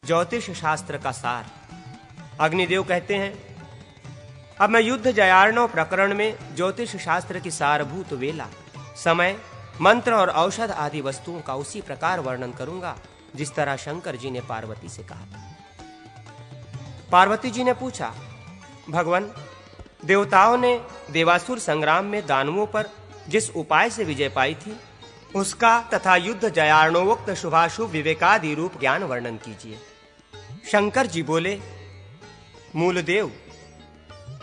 ज्योतिष शास्त्र का सार। अग्निदेव कहते हैं, अब मैं युद्ध जयार्णव प्रकरण में ज्योतिष शास्त्र की सारभूत वेला, समय, मंत्र और औषध आदि वस्तुओं का उसी प्रकार वर्णन करूंगा जिस तरह शंकर जी ने पार्वती से कहा था। पार्वती जी ने पूछा, भगवान, देवताओं ने देवासुर संग्राम में दानवों पर जिस उपाय से विजय पाई थी उसका तथा युद्ध जयार्णवोक्त शुभाशुभ विवेकादि रूप ज्ञान वर्णन कीजिए। शंकर जी बोले, मूलदेव,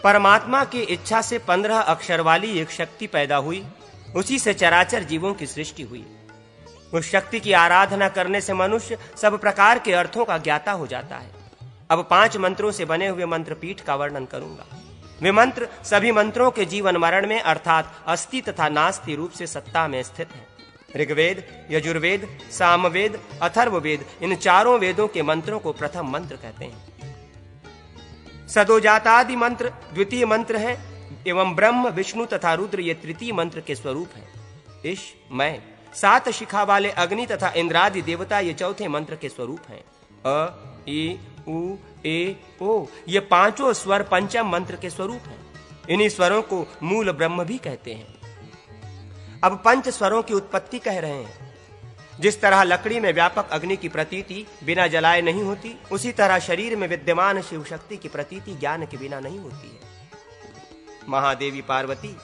परमात्मा की इच्छा से 15 अक्षर वाली एक शक्ति पैदा हुई, उसी से चराचर जीवों की सृष्टि हुई। उस शक्ति की आराधना करने से मनुष्य सब प्रकार के अर्थों का ज्ञाता हो जाता है। अब 5 मंत्रों से बने हुए मंत्रपीठ का वर्णन करूंगा। वे मंत्र सभी मंत्रों के जीवन मरण में अर्थात अस्ति तथा नास्ति रूप से सत्ता में स्थित है। ऋग्वेद, यजुर्वेद, सामवेद, अथर्ववेद, इन चारों वेदों के मंत्रों को प्रथम मंत्र कहते हैं। सदोजातादि मंत्र द्वितीय मंत्र है एवं ब्रह्म, विष्णु तथा रुद्र ये तृतीय मंत्र के स्वरूप हैं। ईश, मैं, 7 शिखा वाले अग्नि तथा इंद्रादि देवता ये चौथे मंत्र के स्वरूप हैं। अ, ई, उ, ए, ओ ये 5 स्वर पंचम मंत्र के स्वरूप हैं। इन्हीं स्वरों को मूल ब्रह्म भी कहते हैं। अब 5 स्वरों की उत्पत्ति कह रहे हैं। जिस तरह लकड़ी में व्यापक अग्नि की प्रतीति बिना जलाए नहीं होती, उसी तरह शरीर में विद्यमान शिव शक्ति की प्रतीति ज्ञान के बिना नहीं होती है। महादेवी पार्वती,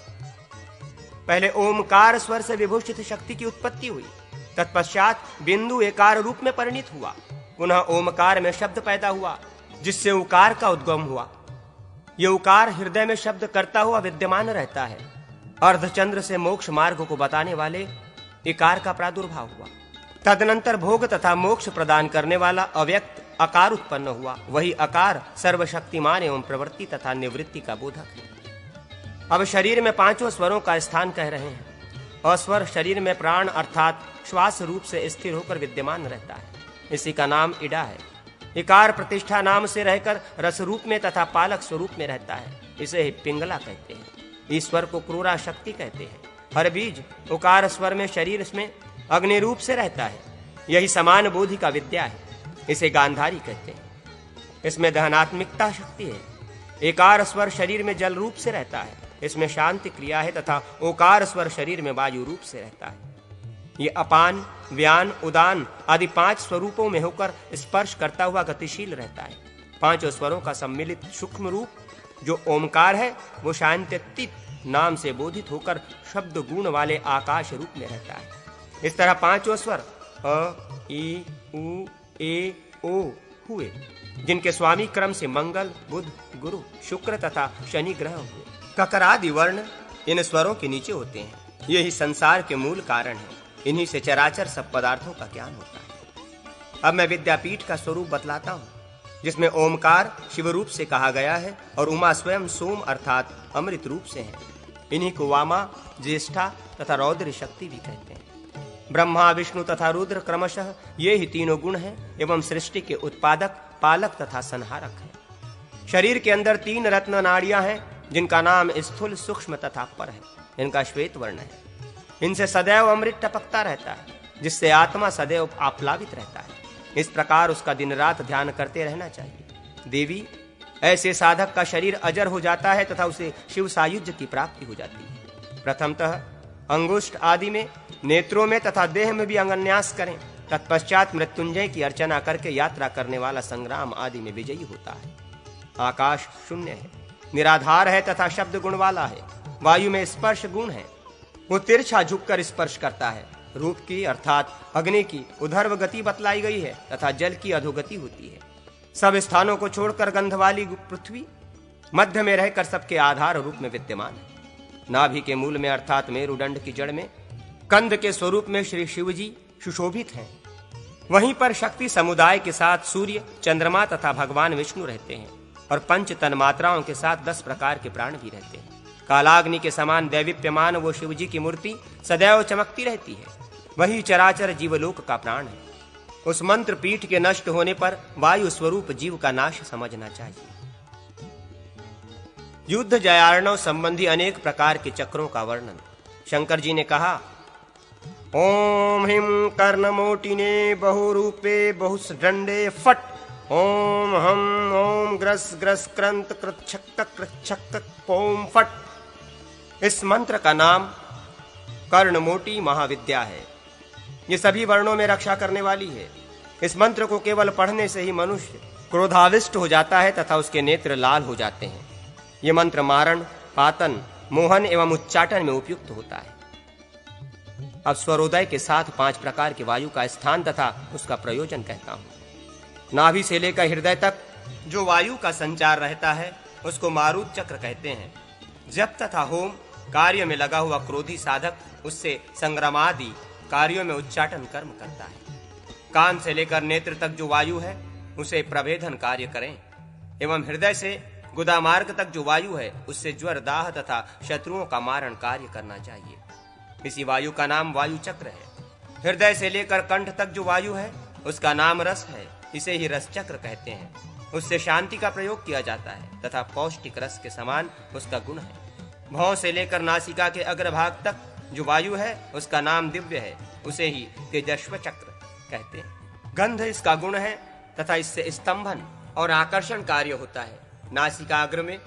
पहले ओमकार स्वर से विभूषित शक्ति की उत्पत्ति हुई, तत्पश्चात बिंदु एकार रूप में परिणित हुआ, पुनः ओमकार में शब्द पैदा हुआ जिससे उकार का उद्गम हुआ। यह उकार हृदय में शब्द करता हुआ विद्यमान रहता है। अर्धचंद्र से मोक्ष मार्ग को बताने वाले इकार का प्रादुर्भाव हुआ। तदनंतर भोग तथा मोक्ष प्रदान करने वाला अव्यक्त अकार उत्पन्न हुआ। वही अकार सर्वशक्तिमान एवं प्रवृत्ति तथा निवृत्ति का बोधक है। अब शरीर में 5 स्वरों का स्थान कह रहे हैं। अस्वर शरीर में प्राण अर्थात श्वास रूप से स्थिर होकर विद्यमान रहता है, इसी का नाम इडा है। इकार प्रतिष्ठा नाम से रहकर रस रूप में तथा पालक स्वरूप में रहता है, इसे पिंगला कहते हैं। ईश्वर को क्रूरा शक्ति कहते हैं। हर बीज उकार स्वर में शरीर में अग्नि रूप से रहता है, यही समान बोधि का विद्या है, इसे गांधारी कहते हैं। इसमें दहनात्मिकता शक्ति है। एकार स्वर शरीर में जल रूप से रहता है, इसमें शांति क्रिया है तथा ओकार स्वर शरीर में वायु रूप से रहता है। ये अपान, व्यान, उदान आदि 5 स्वरूपों में होकर स्पर्श करता हुआ गतिशील रहता है। 5 स्वरों का सम्मिलित सूक्ष्म रूप जो ओमकार है वो शांत्यतीत नाम से बोधित होकर शब्द गुण वाले आकाश रूप में रहता है। इस तरह 5 स्वर अ, ई, उ, ए, ओ हुए, जिनके स्वामी क्रम से मंगल, बुध, गुरु, शुक्र तथा शनि ग्रह हुए। ककरादि वर्ण इन स्वरों के नीचे होते हैं। यही संसार के मूल कारण है। इन्हीं से चराचर सब पदार्थों का ज्ञान होता है। अब मैं विद्यापीठ का स्वरूप बतलाता हूँ, जिसमें ओमकार शिव रूप से कहा गया है और उमा स्वयं सोम अर्थात अमृत रूप से है। इन्हीं को वामा, ज्येष्ठा तथा रौद्र शक्ति भी कहते हैं। ब्रह्मा, विष्णु तथा रुद्र क्रमशः ये ही तीनों गुण हैं एवं सृष्टि के उत्पादक, पालक तथा संहारक हैं। शरीर के अंदर 3 रत्न नाड़ियां हैं, जिनका नाम स्थूल, सूक्ष्म तथा पर है। इनका श्वेत वर्ण है। इनसे सदैव अमृत टपकता रहता है, जिससे आत्मा सदैव आप्लावित रहता है। इस प्रकार उसका दिन रात ध्यान करते रहना चाहिए। देवी, ऐसे साधक का शरीर अजर हो जाता है तथा उसे शिव सायुज्य की प्राप्ति हो जाती है। प्रथमतः अंगुष्ठ आदि में, नेत्रों में तथा देह में भी अंगन्यास करें। तत्पश्चात मृत्युंजय की अर्चना करके यात्रा करने वाला संग्राम आदि में विजयी होता है। आकाश शून्य है, निराधार है तथा शब्द गुण वाला है। वायु में स्पर्श गुण है, वो तिरछा झुककर स्पर्श करता है। रूप की अर्थात अग्नि की उधर्व गति बतलाई गई है तथा जल की अधोगति होती है। सब स्थानों को छोड़कर गंध वाली पृथ्वी मध्य में रहकर सबके आधार रूप में विद्यमान है। नाभि के मूल में अर्थात मेरुदंड की जड़ में कंद के स्वरूप में श्री शिव जी सुशोभित हैं। वहीं पर शक्ति समुदाय के साथ सूर्य, चंद्रमा तथा भगवान विष्णु रहते हैं और 5 तन्मात्राओं के साथ 10 प्रकार के प्राण भी रहते हैं। कालाग्नि के समान दैवीप्यमान वो शिव जी की मूर्ति सदैव चमकती रहती है। वही चराचर जीवलोक का प्राण है। उस मंत्र पीठ के नष्ट होने पर वायु स्वरूप जीव का नाश समझना चाहिए। युद्ध जयार्णव संबंधी अनेक प्रकार के चक्रों का वर्णन शंकर जी ने कहा। ओम हिम कर्णमोटिने बहुरूपे बहुसदंडे फट ओम हम ओम ग्रस ग्रस क्रंत कृच्छक कृच्छक पोम फट। इस मंत्र का नाम कर्णमोटी महाविद्या है। ये सभी वर्णों में रक्षा करने वाली है। इस मंत्र को केवल पढ़ने से ही मनुष्य क्रोधाविष्ट हो जाता है तथा उसके नेत्र लाल हो जाते हैं। ये मंत्र मारण, पातन, मोहन एवं उच्चाटन में उपयुक्त होता है। अब स्वरोदय के साथ 5 प्रकार की वायु का स्थान तथा उसका प्रयोजन कहता हूं। नाभि से लेकर हृदय तक जो वायु का संचार रहता है उसको मारुत चक्र कहते हैं। जप तथा होम कार्य में लगा हुआ क्रोधी साधक उससे संग्रामादि कार्यों में उच्चाटन कर्म करता है। कान से लेकर नेत्र तक जो वायु है उसे प्रभेदन कार्य करें एवं हृदय से गुदा मार्ग तक जो वायु है उससे ज्वर, दाह तथा शत्रुओं का मारण कार्य करना चाहिए। इसी वायु का नाम वायु चक्र है। हृदय से लेकर कंठ तक जो वायु है उसका नाम रस है। इसे ही रस चक्र कहते हैं। उससे शांति का प्रयोग किया जाता है तथा पौष्टिक रस के समान उसका गुण है। भौं से लेकर नासिका के अग्रभाग तक जो वायु है उसका नाम दिव्य है। उसे ही तेजस्व चक्र कहते हैं। गंध इसका गुण है तथा इससे स्तंभन और आकर्षण कार्य होता है। नासिकाग्र में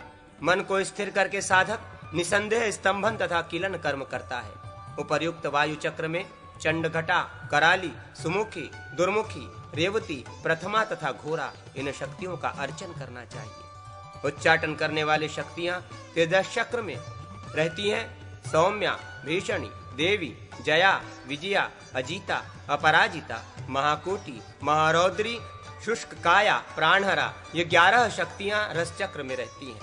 मन को स्थिर करके साधक निसंदेह स्तंभन तथा किलन कर्म करता है। उपर्युक्त वायु चक्र में चंडघटा, कराली, सुमुखी, दुर्मुखी, रेवती, प्रथमा तथा घोरा इन शक्तियों का अर्चन करना चाहिए। उच्चाटन करने वाली शक्तियां तेजस चक्र में रहती हैं। सौम्या, भीषणी, देवी, जया, विजया, अजीता, अपराजिता, महाकोटि, महारौद्री, शुष्क काया, प्राणहरा ये 11 शक्तियां रस चक्र में रहती हैं।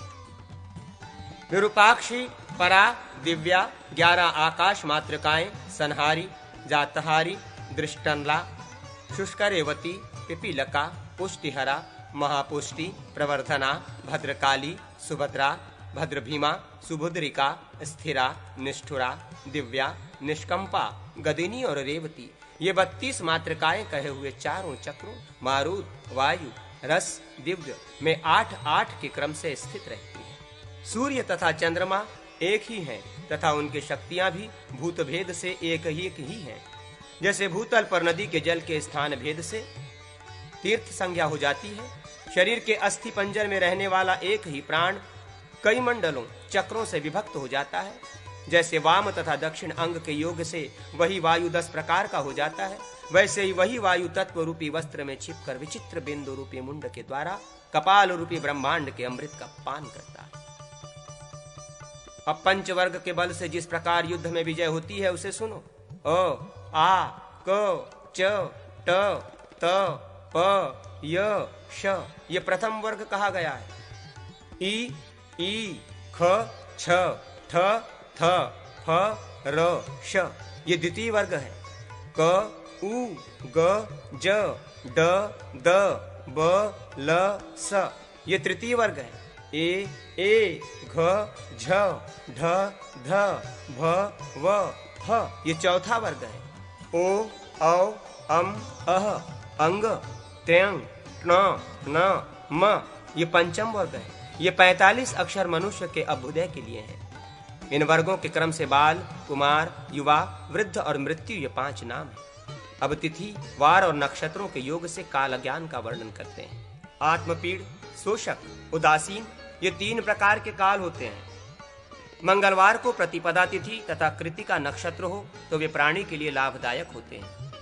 विरूपाक्षी, परा, दिव्या, 11 आकाश मातृकाएं, संहारी, जातहारी, दृष्टनला, शुष्करेवती, पिपीलका, पुष्टिहरा, महापुष्टि, प्रवर्धना, भद्रकाली, सुभद्रा, भद्रभीमा, सुभद्रिका, स्थिरा, निष्ठुरा, दिव्या, निष्कंपा, गदिनी और रेवती ये 32 मातृकाएं कहे हुए चारों चक्रों मारुत, वायु, रस, दिव्य में 8-8 के क्रम से स्थित रहती है। सूर्य तथा चंद्रमा एक ही हैं तथा उनकी शक्तियां भी भूत भेद से एक ही हैं। जैसे भूतल पर नदी के जल के स्थान भेद से तीर्थ संज्ञा हो जाती है, शरीर के अस्थि पंजर में रहने वाला एक ही प्राण कई मंडलों चक्रों से विभक्त हो जाता है। जैसे वाम तथा दक्षिण अंग के योग से वही वायु 10 प्रकार का हो जाता है, वैसे ही वही वायु तत्व रूपी वस्त्र में छिपकर विचित्र बिंदु रूपी मुंड के द्वारा कपाल रूपी ब्रह्मांड के अमृत का पान करता है। अब पंचवर्ग के बल से जिस प्रकार युद्ध में विजय होती है उसे सुनो। अ, आ, क, च, ट, त, प, य, श ये प्रथम वर्ग कहा गया है। ई, ख, छ, ठ, थ, फ, र, श ये द्वितीय वर्ग है। क, उ, ग, ज, ड, द, ब, ल, स ये तृतीय वर्ग है। ए, घ, झ, ढ, ध, भ, व, ह ये चौथा वर्ग है। ओ, औ, अम, अह, अंग, त्यंग, ण, न, म ये पंचम वर्ग है। ये 45 अक्षर मनुष्य के अभ्युदय के लिए हैं। इन वर्गों के क्रम से बाल, कुमार, युवा, वृद्ध और मृत्यु ये 5 नाम हैं। अब तिथि, वार और नक्षत्रों के योग से काल ज्ञान का वर्णन करते हैं। आत्मपीड़, शोषक, उदासीन ये 3 प्रकार के काल होते हैं। मंगलवार को प्रतिपदा तिथि तथा कृतिका नक्षत्र हो तो वे प्राणी के लिए लाभदायक होते हैं।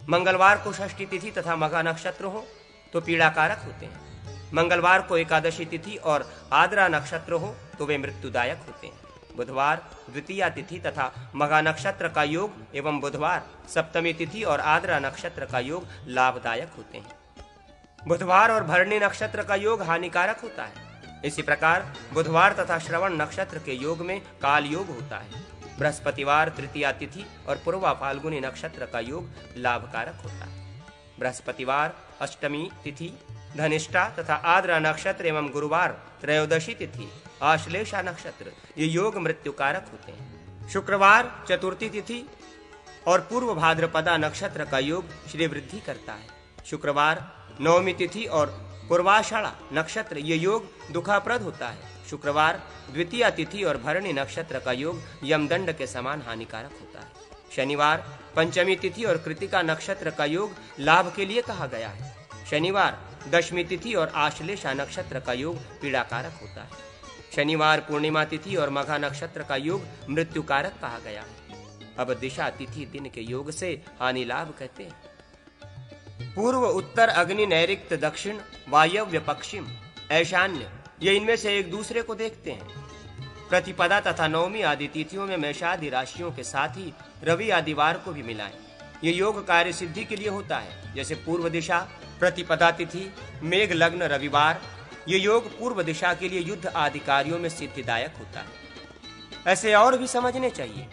मंगलवार को षष्ठी तिथि तथा मघा नक्षत्र हो तो पीड़ाकारक होते हैं। मंगलवार को एकादशी तिथि और आद्रा नक्षत्र हो तो वे मृत्युदायक होते हैं। बुधवार द्वितीया तिथि तथा मघा नक्षत्र का योग एवं बुधवार सप्तमी तिथि और आद्रा नक्षत्र का योग लाभदायक होते हैं। बुधवार और भरणी नक्षत्र का योग हानिकारक होता है। इसी प्रकार बुधवार तथा श्रवण नक्षत्र के योग में काल योग होता है। बृहस्पतिवार तृतीया तिथि और पूर्वा फाल्गुनी नक्षत्र का योग लाभकारक होता है। बृहस्पतिवार अष्टमी तिथि धनिष्ठा तथा आद्रा नक्षत्र एवं गुरुवार त्रयोदशी तिथि आश्लेषा नक्षत्र ये योग मृत्युकारक होते हैं। शुक्रवार चतुर्थी तिथि और पूर्व भाद्रपदा नक्षत्र का योग श्री वृद्धि करता है। शुक्रवार नवमी तिथि और पूर्वाषाढ़ा नक्षत्र ये योग दुखाप्रद होता है। शुक्रवार द्वितीया तिथि और भरणी नक्षत्र का योग यमदंड के समान हानिकारक होता है। शनिवार पंचमी तिथि और कृतिका नक्षत्र का योग लाभ के लिए कहा गया है। शनिवार दशमी तिथि और आश्लेषा नक्षत्र का योग पीड़ाकारक होता है। शनिवार पूर्णिमा तिथि और मघा नक्षत्र का योग मृत्युकारक कहा गया है। अब दिशा तिथि दिन के योग से हानि लाभ कहते हैं। पूर्व, उत्तर, अग्नि, नैऋत्य, दक्षिण, वायव्य, पश्चिम, ऐशान्य, ये इनमें से एक दूसरे को देखते हैं। प्रतिपदा तथा नवमी आदि तिथियों में मेषादि राशियों के साथ ही रवि आदि वार को भी मिलाएं। ये योग कार्य सिद्धि के लिए होता है। जैसे पूर्व दिशा प्रतिपदा तिथि, मेघ लग्न रविवार, ये योग पूर्व दिशा के लिए युद्ध आदि कार्यों में सिद्धिदायक होता है। ऐसे और भी समझने चाहिए।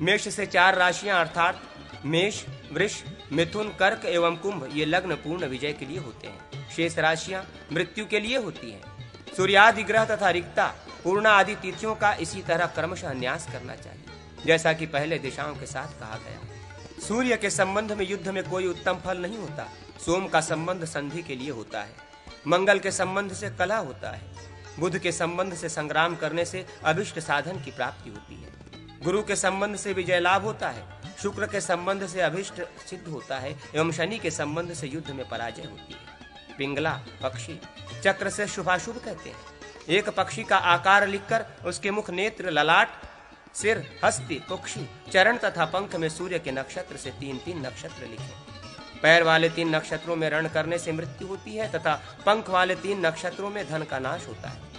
मेष से 4 राशियां अर्थात मेष, वृष, मिथुन, कर्क एवं कुंभ ये लग्न पूर्ण विजय के लिए होते हैं। शेष राशियां मृत्यु के लिए होती हैं। सूर्यादि ग्रह तथा रिक्ता, पूर्णा आदि तिथियों का इसी तरह क्रमशः न्यास करना चाहिए, जैसा कि पहले दिशाओं के साथ कहा गया। सूर्य के संबंध में युद्ध में कोई उत्तम फल नहीं होता। सोम का संबंध संधि के लिए होता है। मंगल के संबंध से कलह होता है। बुध के संबंध से संग्राम करने से अभिष्ट साधन की प्राप्ति होती है। गुरु के संबंध से विजय लाभ होता है। शुक्र के संबंध से अभिष्ट सिद्ध होता है एवं शनि के संबंध से युद्ध में पराजय होती है। पिंगला पक्षी चक्र से शुभाशुभ कहते हैं। एक पक्षी का आकार लिखकर उसके मुख, नेत्र, ललाट, सिर, हस्ती, कुक्षी, चरण तथा पंख में सूर्य के नक्षत्र से 3-3 नक्षत्र लिखें। पैर वाले 3 नक्षत्रों में रण करने से मृत्यु होती है तथा पंख वाले 3 नक्षत्रों में धन का नाश होता है।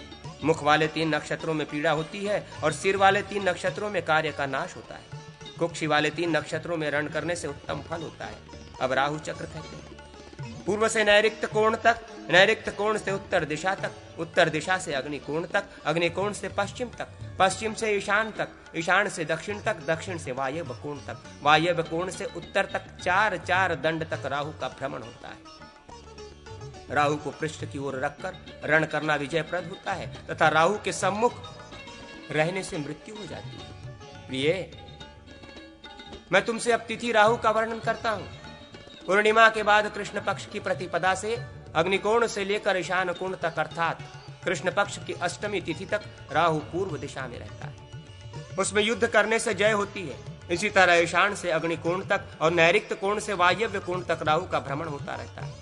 मुख वाले 3 नक्षत्रों में पीड़ा होती है और सिर वाले 3 नक्षत्रों में कार्य का नाश होता है। कुक्षी वाले 3 नक्षत्रों में रण करने से उत्तम फल होता है। अब राहु चक्र कहते हैं। पूर्व से नैऋत्य कोण तक, नैऋत्य कोण से उत्तर दिशा तक, उत्तर दिशा से अग्नि कोण तक, अग्नि कोण से पश्चिम तक, पश्चिम से ईशान तक, ईशान से दक्षिण तक, दक्षिण से वायव्य कोण तक, वायव्य कोण से उत्तर तक 4-4 दंड तक राहु का भ्रमण होता है। राहु को पृष्ठ की ओर रखकर रण करना विजयप्रद होता है तथा राहु के सम्मुख रहने से मृत्यु हो जाती है। प्रिय, मैं तुमसे अब तिथि राहु का वर्णन करता हूं। पूर्णिमा के बाद कृष्ण पक्ष की प्रतिपदा से अग्निकोण से लेकर ईशान कोण तक अर्थात कृष्ण पक्ष की अष्टमी तिथि तक राहु पूर्व दिशा में रहता है। उसमें युद्ध करने से जय होती है। इसी तरह ईशान से अग्निकोण तक और नैऋत्य कोण से वायव्य कोण तक राहु का भ्रमण होता रहता है।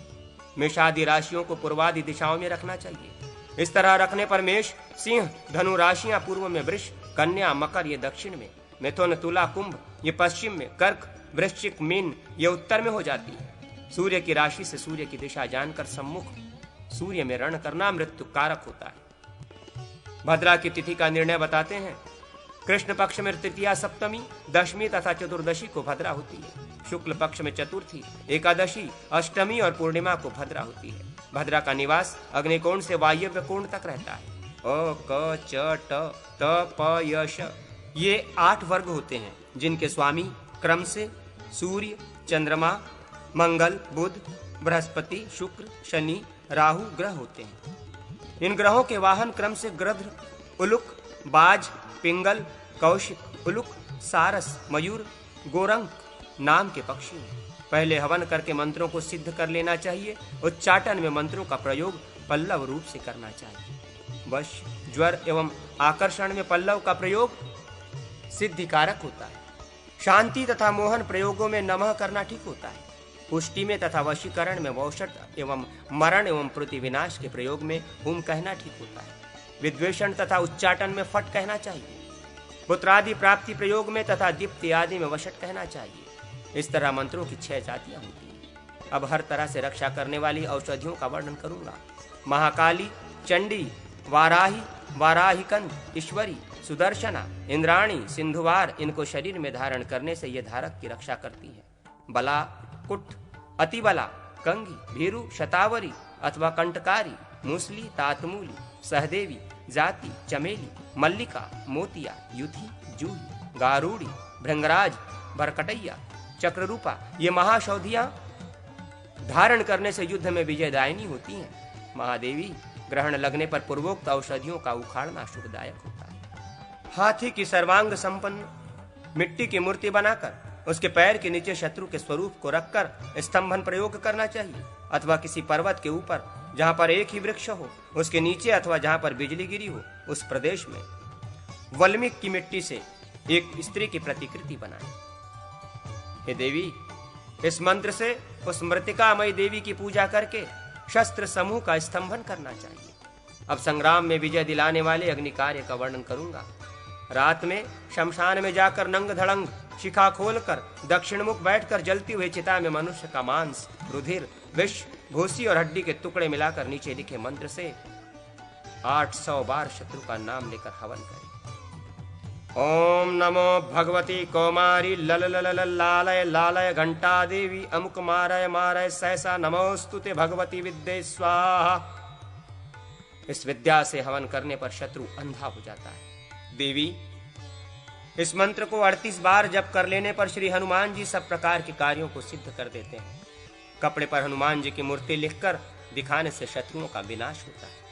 मेषादि राशियों को पूर्वादि दिशाओं में रखना चाहिए। इस तरह रखने पर मेष, सिंह, धनु राशियां पूर्व में, वृष, कन्या, मकर ये दक्षिण में, मिथुन, तुला, कुंभ ये पश्चिम में, कर्क, वृश्चिक, मीन ये उत्तर में हो जाती है। सूर्य की राशि से सूर्य की दिशा जानकर सम्मुख सूर्य में रण करना मृत्यु कारक होता है। भद्रा की तिथि का निर्णय बताते हैं। कृष्ण पक्ष में तृतीया, सप्तमी, दशमी तथा चतुर्दशी को भद्रा होती है। शुक्ल पक्ष में चतुर्थी, एकादशी, अष्टमी और पूर्णिमा को भद्रा होती है। भद्रा का निवास अग्निकोण से वायव्य कोण तक रहता है। अ, क, च, ट, त, प, य, श ये 8 वर्ग होते हैं, जिनके स्वामी क्रम से सूर्य, चंद्रमा, मंगल, बुध, बृहस्पति, शुक्र, शनि, राहु ग्रह होते हैं। इन ग्रहों के वाहन क्रम से गृध्र, उलुक, बाज, पिंगल, कौशिक, उलुक, सारस, मयूर, गोरंक नाम के पक्षी हैं। पहले हवन करके मंत्रों को सिद्ध कर लेना चाहिए। उच्चाटन में मंत्रों का प्रयोग पल्लव रूप से करना चाहिए। वश, ज्वर एवं आकर्षण में पल्लव का प्रयोग सिद्धिकारक होता है। शांति तथा मोहन प्रयोगों में नमः करना ठीक होता है। पुष्टि में तथा वशीकरण में वौषट एवं मरण एवं प्रतिविनाश के प्रयोग में हुम कहना ठीक होता है। विद्वेषण तथा उच्चाटन में फट कहना चाहिए। पुत्रादि प्राप्ति प्रयोग में तथा दीप्ति आदि में वशट कहना चाहिए। इस तरह मंत्रों की 6 जातियां होती हैं। अब हर तरह से रक्षा करने वाली औषधियों का वर्णन करूंगा। महाकाली, चंडी, वाराही, वाराहिकंद, ईश्वरी, सुदर्शना, इंद्राणी, सिंधुवार इनको शरीर में धारण करने से ये धारक की रक्षा करती है। बला, कुट, अतिबला, कंगी, भीरु, शतावरी अथवा कंटकारी, मूसली, तातमूली, सहदेवी, जाति, चमेली, मल्लिका, मोतिया, युथी, जूही, गारूड़ी, भृंगराज, भरकटैया, चक्ररूपा ये महाशौधियां धारण करने से युद्ध में विजयदायिनी होती हैं। महादेवी, ग्रहण लगने पर पूर्वोक्त औषधियों का उखाड़ना शुभदायक होता है। हाथी की सर्वांग संपन्न मिट्टी की मूर्ति बनाकर उसके पैर के नीचे शत्रु के स्वरूप को रखकर स्तंभन प्रयोग करना चाहिए, अथवा किसी पर्वत के ऊपर जहां पर एक ही वृक्ष हो उसके नीचे, अथवा जहां पर बिजली गिरी हो उस प्रदेश में वल्मीक की मिट्टी से एक स्त्री की प्रतिकृति बनाएं। हे देवी, इस मंत्र से उस मृतिकामयी देवी की पूजा करके शस्त्र समूह का स्तंभन करना चाहिए। अब संग्राम में विजय दिलाने वाले अग्नि कार्य का वर्णन करूंगा। रात में शमशान में जाकर नंग धड़ंग शिखा खोलकर दक्षिणमुख बैठकर जलती हुई चिता में मनुष्य का मांस, रुधिर, विष, भूसी और हड्डी के टुकड़े मिलाकर नीचे लिखे मंत्र से 800 बार शत्रु का नाम लेकर हवन करें। ओम नमो भगवती कौमारी लल लल लल लालय लालय घंटा देवी अमुक मारय मारय सहसा नमोस्तुते भगवती विद्ये स्वाहा। इस विद्या से हवन करने पर शत्रु अंधा हो जाता है। देवी, इस मंत्र को 38 बार जप कर लेने पर श्री हनुमान जी सब प्रकार के कार्यों को सिद्ध कर देते हैं। कपड़े पर हनुमान जी की मूर्ति लिखकर दिखाने से शत्रुओं का विनाश होता है।